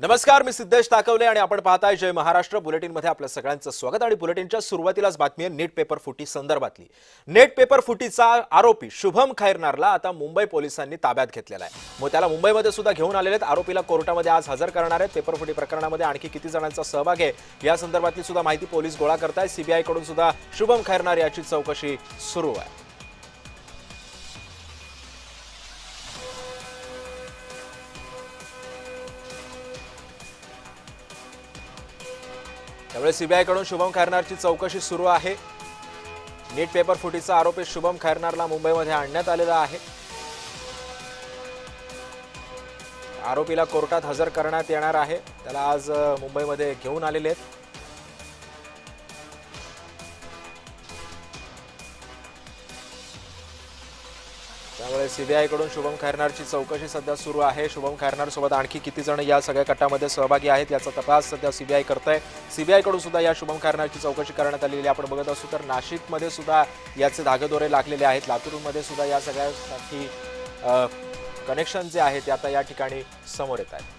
नमस्कार, मी सिद्धेश ताकवले आणि आपण पाहताय जय महाराष्ट्र बुलेटिनमध्ये आपल्या सगळ्यांचं स्वागत। आणि बुलेटिनच्या सुरुवातीलाच बातमी आहे नेट पेपर फुटी संदर्भातली। नेट पेपर फुटीचा आरोपी शुभम खैरनारला आता मुंबई पोलिसांनी ताब्यात घेतलेला आहे। मग त्याला मुंबईमध्ये सुद्धा घेऊन आलेले आहेत। आरोपीला कोर्टामध्ये आज हजर करणार आहेत। पेपर फुटी प्रकरणामध्ये आणखी किती जणांचा सहभाग आहे या संदर्भातली सुद्धा माहिती पोलीस गोळा करतायत। सीबीआय कडून सुद्धा शुभम खैरनार याची चौकशी सुरू आहे। त्यामुळे सीबीआय कडून शुभम खैरनारची चौकशी सुरू आहे। नेट पेपर फुटीचा आरोपी शुभम खैरनारला मुंबईमध्ये आणण्यात आलेला आहे। आरोपीला कोर्टात हजर करण्यात येणार आहे। त्याला आज मुंबईमध्ये घेऊन आलेले आहेत। त्यामुळे सीबीआय कडून शुभम खैरनारची चौकशी सध्या सुरू आहे। शुभम खैरनार सोबत आणखी किती जण या सगळ्या कटामध्ये सहभागी आहेत याचा तपास सध्या सीबीआय करतंय। सीबीआय कडून सुद्धा या शुभम खैरनारची चौकशी करण्यात आलेली आपण बघत असू तर नाशिकमध्ये सुद्धा याचे धागेदोरे लागलेले आहेत। लातूरमध्ये सुद्धा या सगळ्यासाठी कनेक्शन जे आहे ते आता या ठिकाणी समोर येत आहे।